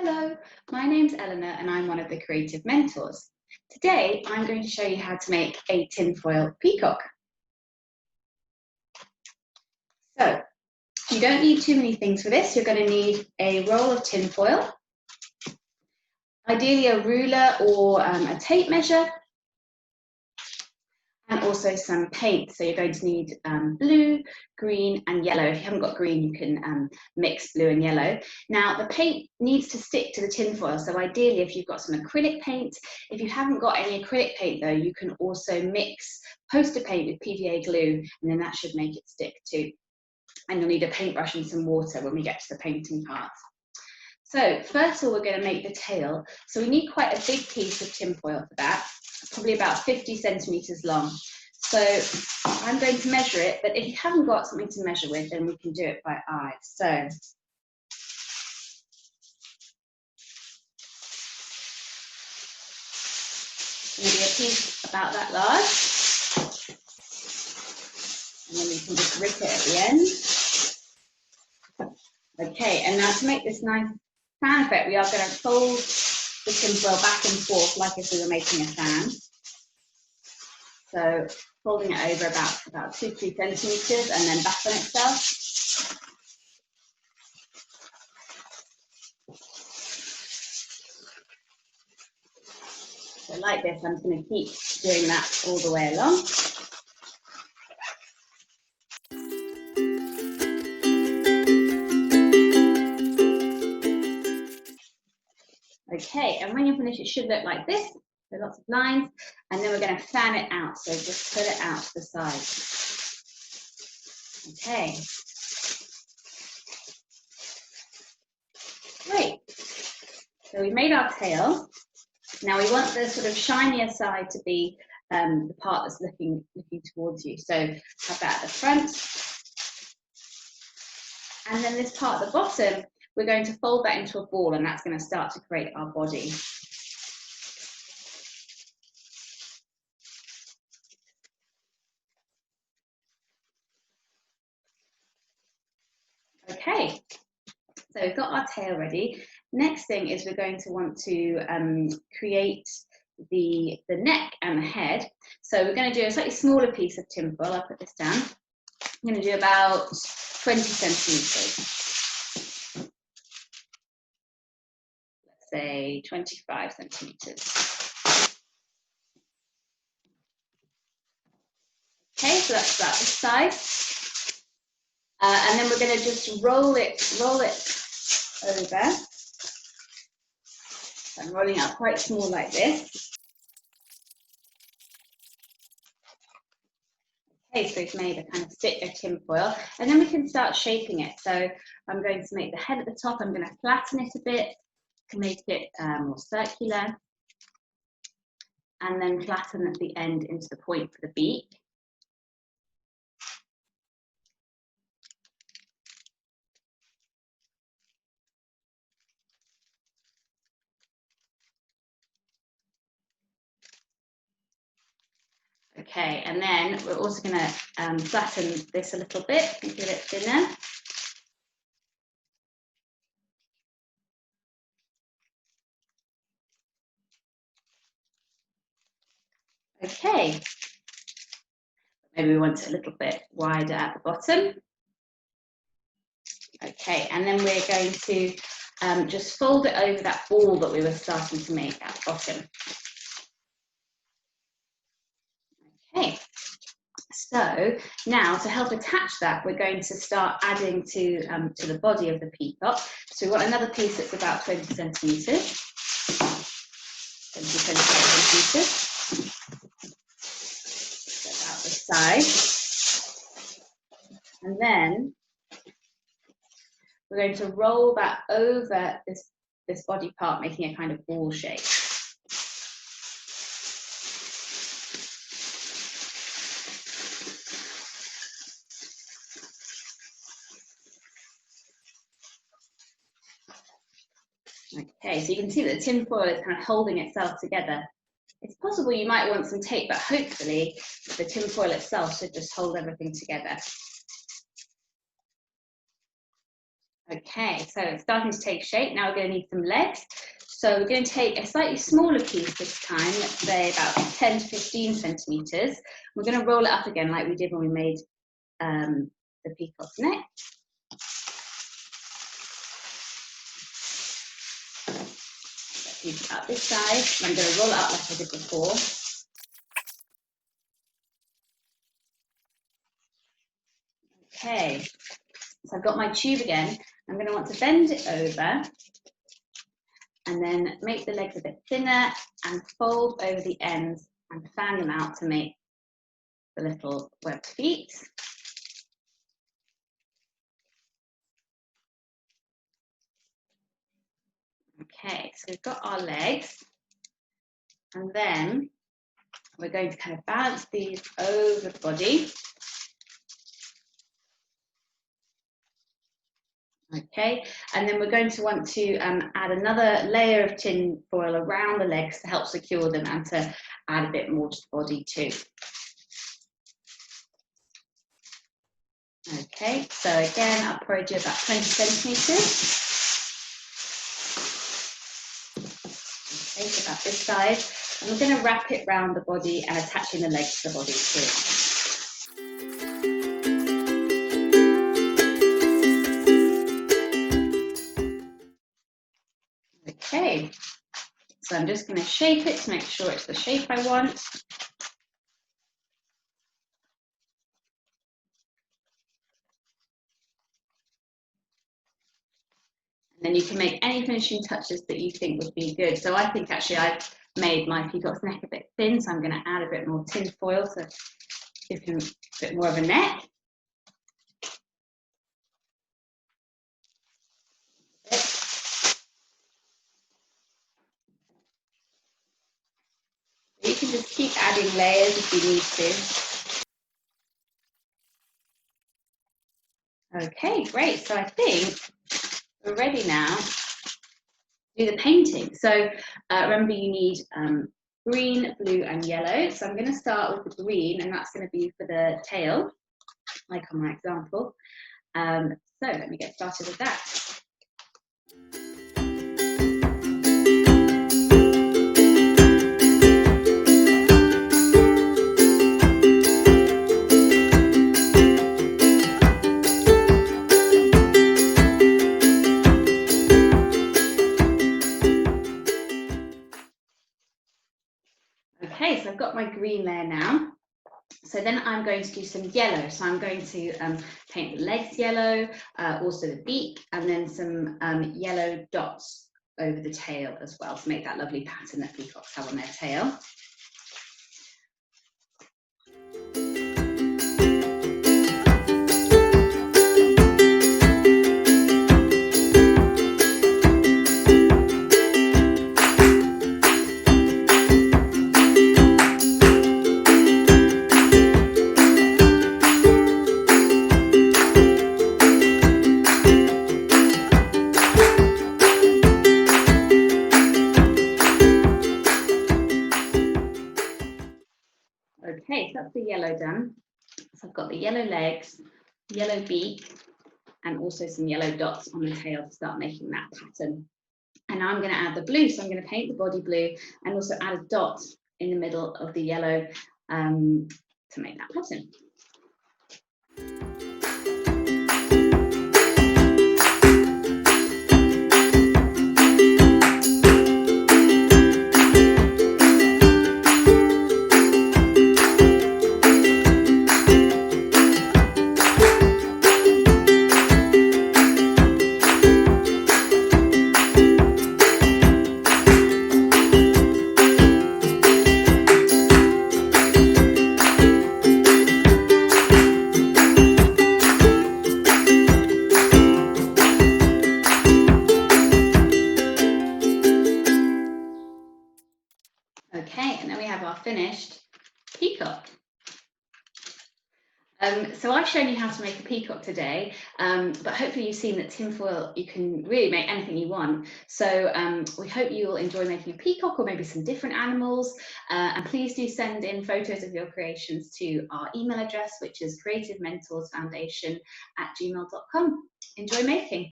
Hello, my name's Eleanor and I'm one of the creative mentors. Today I'm going to show you how to make a tinfoil peacock. So you don't need too many things for this. You're going to need a roll of tinfoil, ideally a ruler or a tape measure, and also some paint. So you're going to need blue, green and yellow. If you haven't got green, you can mix blue and yellow. Now the paint needs to stick to the tinfoil, so ideally if you've got some acrylic paint. If you haven't got any acrylic paint though, you can also mix poster paint with PVA glue, and then that should make it stick too. And you'll need a paintbrush and some water when we get to the painting part. So first of all, we're going to make the tail. So we need quite a big piece of tinfoil for that, probably about 50 centimetres long. So I'm going to measure it, but if you haven't got something to measure with, then we can do it by eye. So maybe a piece about that large. And then we can just rip it at the end. Okay, and now to make this nice fan effect, we are going to fold the tinfoil back and forth like if we were making a fan. So folding it over about 2-3 centimetres and then back on itself. So like this, I'm going to keep doing that all the way along. Okay, and when you're finished, it should look like this. So lots of lines, and then we're going to fan it out. So just pull it out to the side. Okay. Great. So we made our tail. Now we want the sort of shinier side to be the part that's looking towards you. So have that at the front. And then this part at the bottom, we're going to fold that into a ball, and that's going to start to create our body. Okay, so we've got our tail ready. Next thing is we're going to want to create the neck and the head. So we're going to do a slightly smaller piece of tinfoil. I'll put this down. I'm going to do about 20 centimetres. Let's say 25 centimetres. Okay, so that's about this size. And then we're going to just roll it over. So I'm rolling out quite small like this. Okay, so we've made a kind of stick of tinfoil, and then we can start shaping it. So I'm going to make the head at the top. I'm going to flatten it a bit to make it more circular, and then flatten at the end into the point for the beak. Okay, and then we're also going to flatten this a little bit, make it a bit thinner. Okay, maybe we want it a little bit wider at the bottom. Okay, and then we're going to just fold it over that ball that we were starting to make at the bottom. Okay, so now to help attach that, we're going to start adding to the body of the peacock. So we want another piece that's about 20 centimetres. 25 centimetres. About this size. And then we're going to roll that over this body part, making a kind of ball shape. Okay, so you can see that the tinfoil is kind of holding itself together. It's possible you might want some tape, but hopefully the tinfoil itself should just hold everything together. Okay, so it's starting to take shape. Now we're going to need some legs. So we're going to take a slightly smaller piece this time, let's say about 10 to 15 centimetres. We're going to roll it up again like we did when we made the peacock's neck. Piece out this side, and I'm going to roll it up like I did before. Okay, so I've got my tube again. I'm going to want to bend it over and then make the legs a bit thinner and fold over the ends and fan them out to make the little webbed feet. Okay, so we've got our legs, and then we're going to kind of balance these over the body. Okay, and then we're going to want to add another layer of tin foil around the legs to help secure them and to add a bit more to the body too. Okay, so again, I'll probably do about 20 centimetres. Okay, so about this size. And we're going to wrap it around the body and attaching the legs to the body too. Okay, so I'm just going to shape it to make sure it's the shape I want. And then you can make any finishing touches that you think would be good. So I think actually I've made my peacock's neck a bit thin, so I'm going to add a bit more tin foil to give him a bit more of a neck. You can just keep adding layers if you need to. Okay, great. So I think we're ready now to do the painting. So remember you need green, blue and yellow. So I'm going to start with the green, and that's going to be for the tail, like on my example. So let me get started with that. Okay, so I've got my green layer now. So then I'm going to do some yellow. So I'm going to paint the legs yellow, also the beak, and then some yellow dots over the tail as well to make that lovely pattern that peacocks have on their tail. Okay, so that's the yellow done. So I've got the yellow legs, yellow beak, and also some yellow dots on the tail to start making that pattern. And now I'm going to add the blue. So I'm going to paint the body blue and also add a dot in the middle of the yellow to make that pattern. Okay, and then we have our finished peacock. So I've shown you how to make a peacock today, but hopefully you've seen that tinfoil, you can really make anything you want. So we hope you'll enjoy making a peacock or maybe some different animals. And please do send in photos of your creations to our email address, which is creativementorsfoundation@gmail.com. Enjoy making.